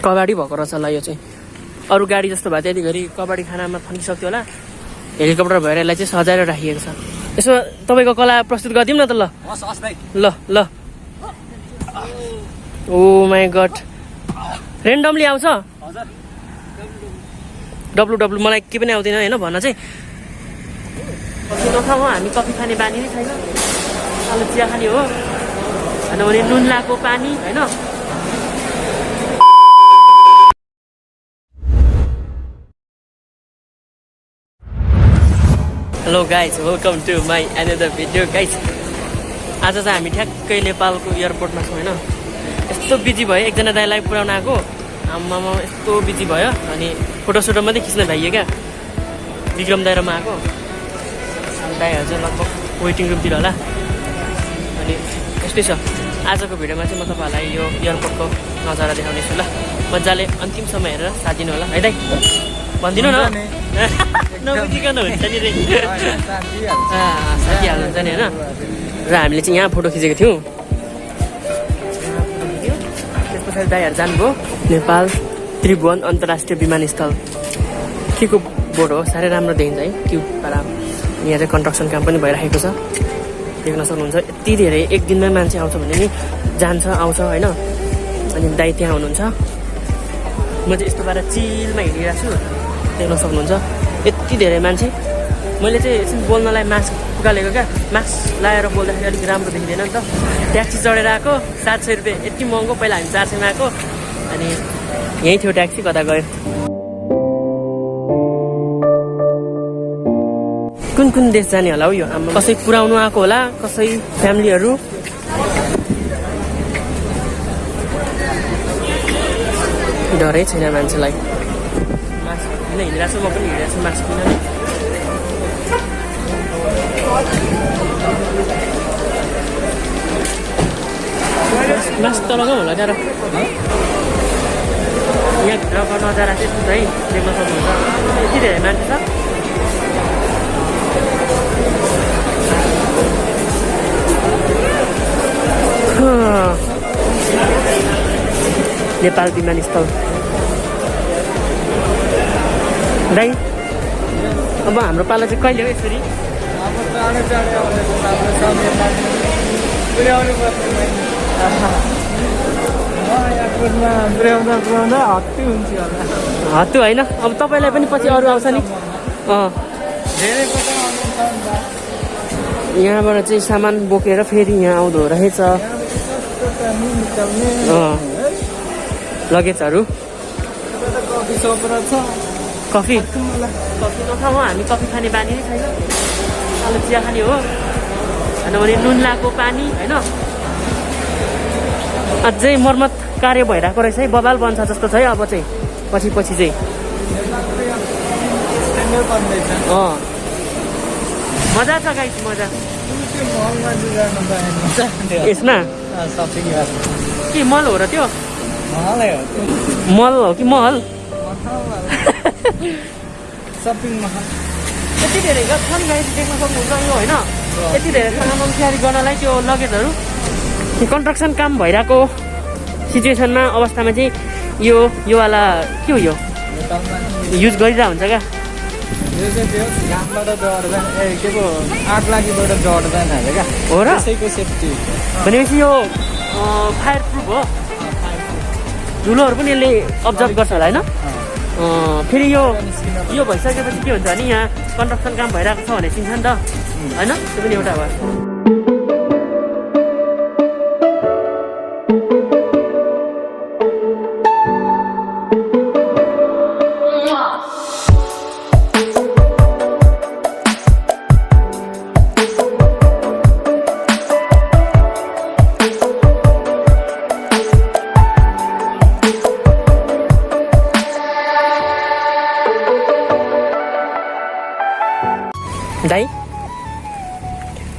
कबाडी भएको रहेछ ल यो चाहिँ अरू गाडी जस्तो भए त्यतिघरि कबाडी खानामा थन्किसक्थ्यो होला हेलिकप्टर भएर यसलाई चाहिँ सजाएर राखिएको छ यसो तपाईँको कला प्रस्तुत गरिदिउँ न त ल ल ल ओ माई गड रेन्डमली आउँछ डब्लु डब्लु मलाई के पनि आउँदैन होइन भन्न चाहिँ ठाउँमा हामी कफी खाने बानी नै छैन अलि चिया खाने हो होइन भने नुन लाएको पानी होइन hello guys welcome to my another video guys आज चाहिँ हामी ठ्याक्कै नेपालको एयरपोर्टमा छौँ होइन यस्तो बिजी भयो एकजना दाइलाई पुऱ्याउन आएको आम्मामा यस्तो बिजी भयो अनि फोटोसोटो मात्रै खिच्न भइयो क्या विक्रम दाइरोमा आएको दाइहरू चाहिँ लगभग वेटिङ रुमतिर होला अनि यस्तै छ आजको भिडियोमा चाहिँ म तपाईँहरूलाई यो एयरपोर्टको नजारा देखाउनेछु ल मजाले अन्तिम समय हेरेर साथ दिनु होला है दाइ भनिदिनु न नबुझिकन हुन्छ नि रे साथीहाल्नुहुन्छ नि होइन र हामीले चाहिँ यहाँ फोटो खिचेको थियौँ त्यस पछाडि दाइहरू जानुभयो नेपाल त्रिभुवन अन्तर्राष्ट्रिय विमानस्थल के को बोर्ड हो साह्रै राम्रो देखिन्छ है क्यु पारा यहाँ चाहिँ कन्स्ट्रक्सन काम पनि भइराखेको छ देख्न सक्नुहुन्छ यति धेरै एक दिनमै मान्छे आउँछ भने नि जान्छ आउँछ होइन अनि दाइ त्यहाँ हुनुहुन्छ म चाहिँ यस्तो पारा चिलमा हिँडिरहेको छु देख्न सक्नुहुन्छ यति धेरै मान्छे मैले चाहिँ एकछिन बोल्नलाई मास्क उकालेको क्या मास्क लगाएर बोल्दाखेरि अलिक राम्रो देखिँदैन नि त ट्याक्सी चढेर आएको 700 रुपियाँ यति महँगो पहिला हामी 400मा आएको अनि यहीँ थियो ट्याक्सी कता गयो कुन कुन देश जाने होला हौ यो कसै पुऱ्याउनु आएको होला कसै फ्यामिलीहरू डरै छैन मान्छेलाई मास्क किन हिँडिरहेको छु म पनि हिँडिरहेको छु मास्क किन मास्क त लगाउँ होला त्यहाँ यहाँ भित्रको नजारा चाहिँ यस्तो है देख्न सक्नुहुन्छ यति धेरै मान्छे छ नेपाल विमानस्थल दाइ अब हाम्रो पाला चाहिँ कहिले हो यसरी हत्तु होइन अब तपाईँलाई पनि पछि अरू आउँछ नि यहाँबाट चाहिँ सामान बोकेर फेरि यहाँ आउँदो रहेछ लगेजहरू कफी नखाउँ हामी कफी खाने बानी नै छैन अलि चिया खाने हो होइन भने नुन लाएको पानी होइन अझै मर्मत कार्य भइरहेको रहेछ है बबाल बन्छ जस्तो छ है अब चाहिँ पछि चाहिँ मजा छ गाइस मजा यसमा के मल हो र त्यो मल हो कि महल यति धेरै छ नि गाइस देख्न सक्नुहुन्छ यो होइन यति धेरै सामान तयारी गर्नलाई त्यो लगेजहरू कन्स्ट्रक्सन काम भइरहेको सिचुएसनमा अवस्थामा चाहिँ योवाला के हो यो युज गरिरहेको हुन्छ क्या हो र भनेपछि यो फायर प्रुफ हो धुलोहरू पनि यसले अब्जर्भ गर्छ होला होइन फेरि यो भइसकेपछि के हुन्छ भने यहाँ कन्स्ट्रक्सन काम भइरहेको छ भने चिन्छ नि त होइन त्यो पनि एउटा भयो दाइ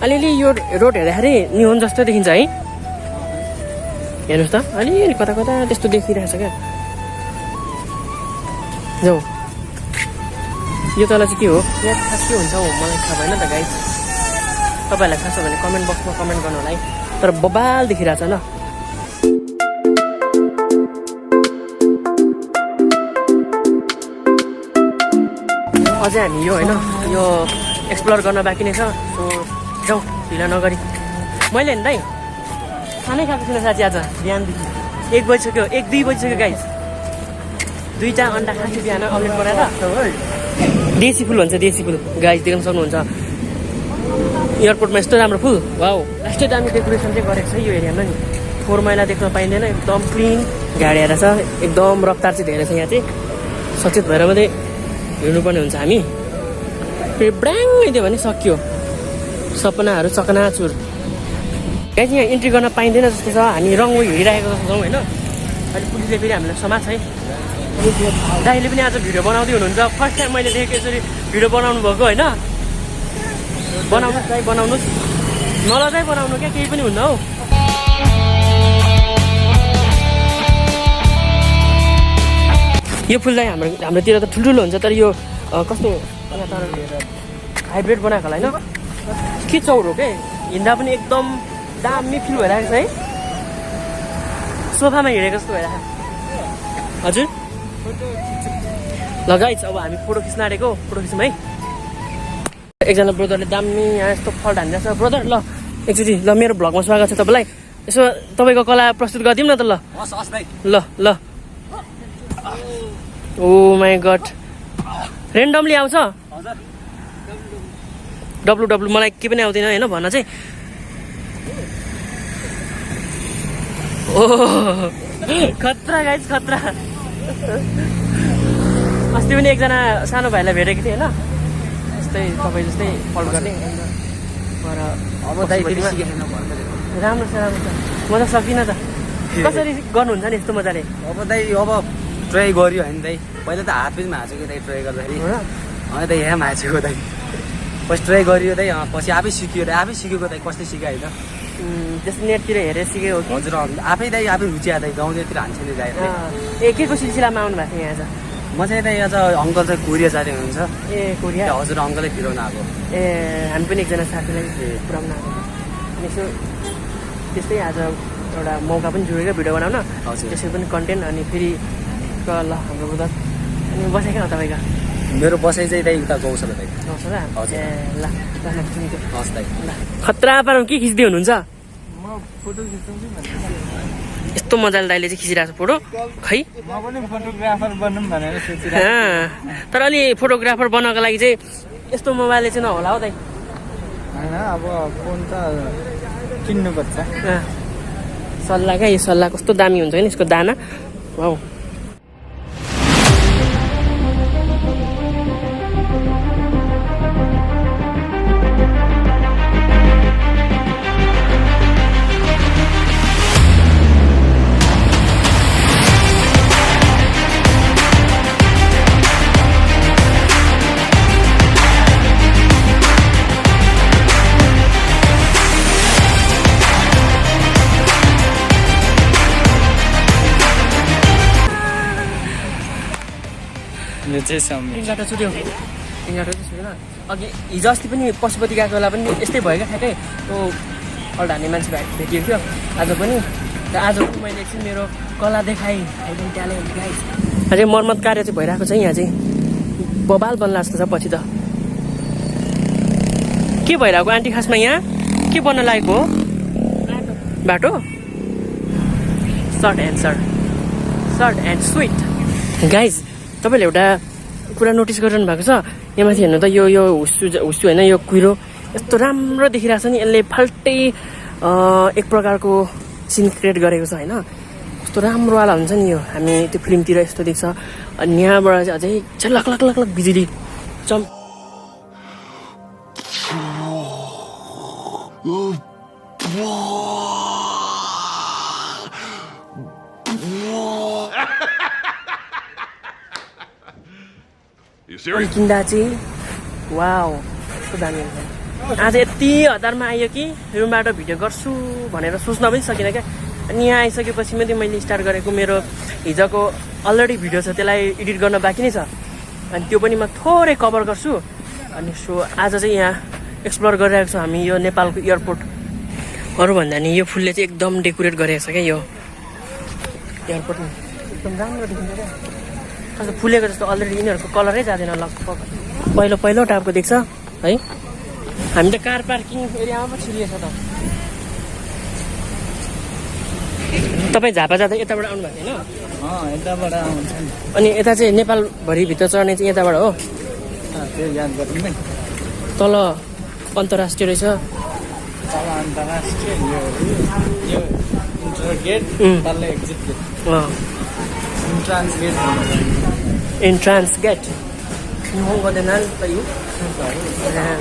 अलिअलि यो रोड हेर्दाखेरि निहुन जस्तो देखिन्छ है हेर्नुहोस् त अलिअलि कता कता त्यस्तो देखिरहेछ क्या जाउँ यो तल चाहिँ के हो यहाँ खास के हुन्छ हो मलाई थाहा भएन त गाइस तपाईँहरूलाई थाहा छ भने कमेन्ट बक्समा कमेन्ट गर्नु होला है तर बबाल देखिरहेछ ल अझै हामी यो होइन यो एक्सप्लोर गर्न बाँकी नै छ। सो जाउँ ढिला नगरी। मैले नि दाइ खानै खाएको छुइनँ साँच्ची आज बिहानदेखि 1 बजिसक्यो 1-2 बजिसक्यो गाइस। 2टा अन्डा खान्छु बिहान अमलेट बनाएर। देसी फुल भन्छ देसी फुल गाइस देख्न सक्नुहुन्छ। एयरपोर्टमा यस्तो राम्रो फुल वाउ। यस्तै दामी डेकोरेसन चाहिँ गरेको छ यो एरियामा नि। फोहोर मैला देख्न पाइँदैन एकदम क्लिन गाडीहरू छ एकदम रफ्तार चाहिँ धेरै छ यहाँ चाहिँ। सचेत भएर मात्रै हिँड्नुपर्ने हुन्छ हामी। फेरि ब्राङ्गै दियो भने सकियो सपनाहरू चकनाचुर। गाइस यहाँ इन्ट्री गर्न पाइँदैन जस्तो छ। हामी रङवे हिँडिरहेको जस्तो छौँ होइन। अहिले पुलिसले फेरि हामीलाई समाज है। दाइले पनि आज भिडियो बनाउँदै हुनुहुन्छ। फर्स्ट टाइम मैले देखेको यसरी भिडियो बनाउनु भएको होइन। बनाउनुहोस् दाइ बनाउनुहोस् नलजाइ बनाउनु क्या केही पनि हुन्न हौ। यो फुल दाइ हाम्रोतिर त ठुल्ठुलो हुन्छ तर यो कस्तो हाइब्रिड बनाएको होला होइन। के चौर हो के हिँड्दा पनि एकदम दामी फिल भइरहेको छ है। सोफामा हिँडेको जस्तो भइरहेको हजुर। ल गाइस अब हामी फोटो खिच्न आँटेको फोटो खिचौँ है। एकजना ब्रदरले दामी यहाँ यस्तो फल हानिरहेको छ। ब्रदर ल एकचोटि ल मेरो भ्लगमा स्वागत छ तपाईँलाई। यसो तपाईँको कला प्रस्तुत गरिदिउँ न त ल। ल ल ओ माई गड रेन्डमली आउँछ डब्लु मलाई के पनि आउँदैन होइन भन्न चाहिँ। ओ खतरा गाइस खतरा। अस्ति पनि एकजना सानो भाइलाई भेटेको थिएँ होइन यस्तै तपाईँ जस्तै फलो गर्ने। तर अब राम्रो छ राम्रो छ। म त सकिनँ त। कसरी गर्नुहुन्छ नि यस्तो मजाले? अब दाइ अब ट्राई गरियो होइन दाइ। पहिला त हात पनि भाँचेको दाइ ट्राई गर्दाखेरि। अनि त यहाँ भाँचेको दाइ पछि ट्राई गरियो दाइ। पछि आफै सिकियो आफै सिकेको दाइ। कसले सिकायो त जस्तो नेटतिर हेरेर सिकेको कि? हजुर आफै दाइ आफै रुचि दाइ गाउँतिर हान्छ नि दाइ। के को सिलसिलामा आउनु भएको थियो यहाँ आज? म चाहिँ दाइ आज अङ्कल चाहिँ कोरिया जाने हुनुहुन्छ। ए कोरिया हजुर अङ्कलै फिराउन आएको। ए हामी पनि एकजना साथीलाई पुऱ्याउन आएको। अनि यसो त्यस्तै आज एउटा मौका पनि जोडेर भिडियो बनाउन त्यसै पनि कन्टेन्ट। अनि फेरि ल हाम्रो बुदा अनि बसाइ कहाँ हो तपाईँको? मेरो बसाइ चाहिँ दाइ उता गौशाला दाइ। गौशाला हजुर ए ल हस् दाइ। खतरा पारामा के खिच्दै हुनुहुन्छ? म फोटो खिच्छु यस्तो मजाले दाइले चाहिँ खिचिरहेको छ फोटो खै। म पनि फोटोग्राफर बन्नु भनेर सोचिरहेको। तर अलि फोटोग्राफर बन्नको लागि चाहिँ यस्तो मोबाइलले चाहिँ नहोला हौ दाइ होइन। अब फोन त किन्नुपर्छ। सल्लाह क्या यो सल्लाह कस्तो दामी हुन्छ नि यसको दाना हौ। यो चाहिँ समी इन्गाटा छुट्यो इन्गाटा चाहिँ छुटेन। अघि हिजो अस्ति पनि पशुपति गएको बेला पनि यस्तै भयो क्या ठ्याक्कै। त्यो फल हान्ने मान्छे भेटिएको थियो आज पनि। र आज पनि मैले एकछिन मेरो कला देखाएँ हाइडिङ ट्यालेन्ट गाइस। अझै मर्मत कार्य चाहिँ भइरहेको छ यहाँ चाहिँ। बबाल बन्ला जस्तो छ पछि त। के भइरहेको आन्टी खासमा यहाँ के बन्न लागेको हो? बाटो सर्ट एन्ड स्विट गाइस। तपाईँले एउटा कुरा नोटिस गरिरहनु भएको छ यहाँ माथि हेर्नु त यो हुस्सु होइन यो कुहिरो यस्तो राम्रो देखिरहेको छ नि। यसले फाल्टै एक प्रकारको सिन क्रिएट गरेको छ होइन। कस्तो राम्रोवाला हुन्छ नि यो। हामी त्यो फिल्मतिर यस्तो देख्छ। अनि यहाँबाट चाहिँ अझै झलक लक लक लक बिजुली किन्दा चाहिँ वाउ कस्तो दामी हुन्छ। आज यति हतारमा आयो कि रुमबाट भिडियो गर्छु भनेर सोच्न पनि सकिनँ क्या। अनि यहाँ आइसकेपछि मात्रै मैले स्टार्ट गरेको। मेरो हिजोको अलरेडी भिडियो छ त्यसलाई एडिट गर्न बाँकी नै छ। अनि त्यो पनि म थोरै कभर गर्छु। अनि सो आज चाहिँ यहाँ एक्सप्लोर गरिरहेको छौँ हामी यो नेपालको एयरपोर्ट। अरू भन्दा नि यो फुलले चाहिँ एकदम डेकोरेट गरेको छ क्या यो एयरपोर्टमा। एकदम राम्रो देखिन्छ क्या कस्तो फुलेको जस्तो। अलरेडी यिनीहरूको कलरै जाँदैन लगभग। पहिलो पहिलो टाइपको देख्छ है। हामी त कार पार्किङ एरियामा पो छिरिएछ त। तपाईँ झापा जाँदा यताबाट आउनु भएको होइन? यताबाट आउँछ नि। अनि यता चाहिँ नेपालभरि भित्र चढ्ने चाहिँ यताबाट हो? त्यो याद गरौँ नि। तल अन्तर्राष्ट्रिय रहेछ। तल अन्तर्राष्ट्रिय यो इन्टर गेट तल exit gate entrance gate entrance gate निहोङ गर्दैन त यो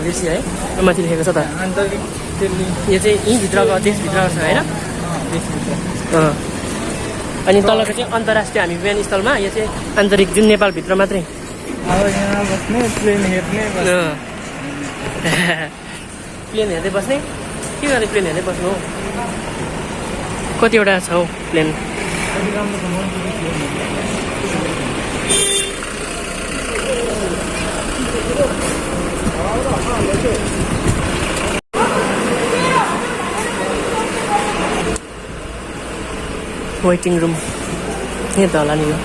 बेसी है माथि लेखेको छ त। आन्तरिक यो चाहिँ यहीँभित्रको देशभित्रको छ होइन? देशभित्र अनि तलको चाहिँ अन्तर्राष्ट्रिय हामी विमानस्थलमा, यो चाहिँ आन्तरिक जुन नेपालभित्र मात्रै। अब यहाँ बस्ने प्लेन हेर्ने प्लेन हेर्दै बस्ने? के गर्ने प्लेन हेर्दै बस्नु हो? कतिवटा छ हौ प्लेन? वेटिङ रुम यहाँ त होला नि यो।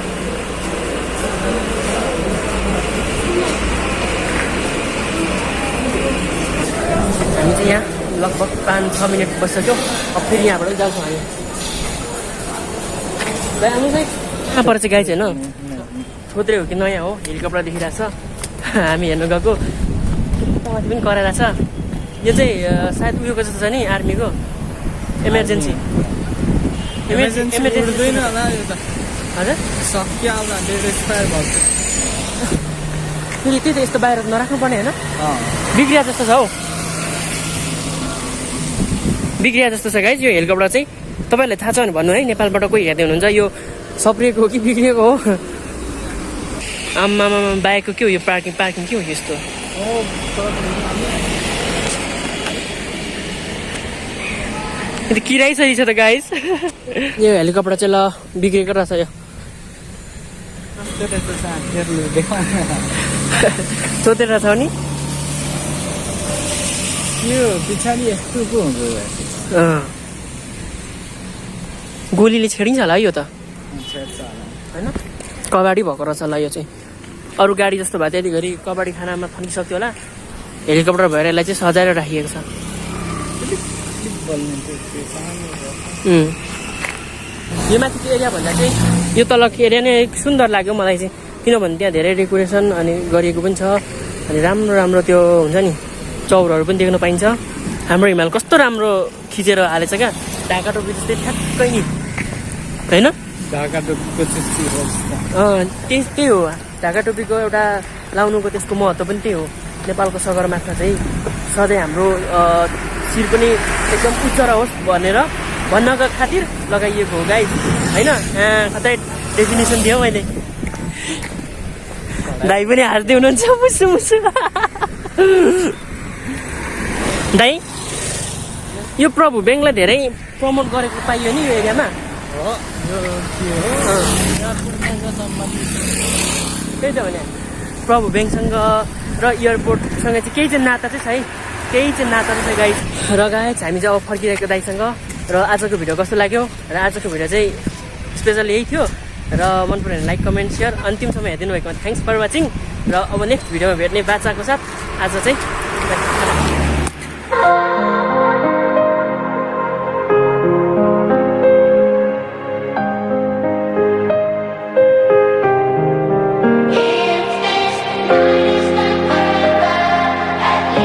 हामी चाहिँ यहाँ लगभग 5-6 मिनट बसिसक्यो। अब फेरि यहाँबाट जान्छौँ हामी। गाई आउनु चाहिँ कहाँ पर्छ गाई चाहिँ होइन? थोत्रे हो कि नयाँ हो? हेलिकप्टर देखिरहेको छ। हामी हेर्नु गएको माथि पनि कराइरहेको छ। यो चाहिँ सायद उयोको जस्तो छ नि, आर्मीको इमर्जेन्सी। उड्दैन होला यो त। हजुर सक्यो अब डेट एक्सपायर भएको। फेरि त्यही त यस्तो बाहिर नराख्नु पर्ने होइन? बिग्रिया जस्तो छ हौ, बिग्रिया जस्तो छ गाइज यो हेलिकप्टर चाहिँ। तपाईँहरूलाई थाहा छ भने भन्नु है, नेपालबाट कोही हेर्दै हुनुहुन्छ यो सप्रिएको हो कि बिग्रिएको हो? आम्मामा बाइकको के हो यो? पार्किङ के हो यस्तो? किराइ सही छ त गाइज। यो हेलिकप्टर चाहिँ ल बिग्रेको रहेछ यो। सोधेर छ नि यो पछाडि यस्तो पो हुन्छ गोलीले छेडिन्छ होला है यो त होइन? कबाडी भएको रहेछ होला यो चाहिँ। अरू गाडी जस्तो भए त्यति घरि कबाडी खानामा थन्किसक्यो होला। हेलिकप्टर भएर यसलाई चाहिँ सजाएर राखिएको छ। यो माथिको एरिया भन्दा चाहिँ यो तलको एरिया नै सुन्दर लाग्यो मलाई चाहिँ, किनभने त्यहाँ धेरै डेकोरेसन अनि गरिएको पनि छ। अनि राम्रो राम्रो त्यो हुन्छ नि चौरहरू पनि देख्न पाइन्छ। हाम्रो हिमाल कस्तो राम्रो खिचेर हालेछ क्या, ढाका टोपी जस्तै ठ्याक्कै नि होइन? ढाका टोपीको त्यही हो, ढाका टोपीको एउटा लाउनुको त्यसको महत्त्व पनि त्यही हो। नेपालको सगरमाथा चाहिँ सधैँ हाम्रो शिर पनि एकदम उच्च रहोस् भनेर भन्नको खातिर लगाइएको हो गाइज होइन? कतै डेफिनेसन दियो मैले। दाइ पनि हाँस्दै हुनुहुन्छ मुसु मुसु। दाइ यो प्रभु बेङलाई धेरै प्रमोट गरेको पाइयो नि यो एरियामा। त्यही त भने प्रभु बेङसँग र एयरपोर्टसँग चाहिँ केही चाहिँ नाता चाहिँ छ है, केही चाहिँ नाता चाहिँ छ गाइज। र गाइज हामी चाहिँ अब फर्किरहेको दाइसँग। र आजको भिडियो कस्तो लाग्यो? र आजको भिडियो चाहिँ स्पेसल यही थियो। र मन पऱ्यो भने लाइक कमेन्ट सेयर अन्तिमसम्म हेरिदिनु भएकोमा थ्याङ्क्स फर वाचिङ। र अब नेक्स्ट भिडियोमा भेट्ने बाचाको साथ आज चाहिँ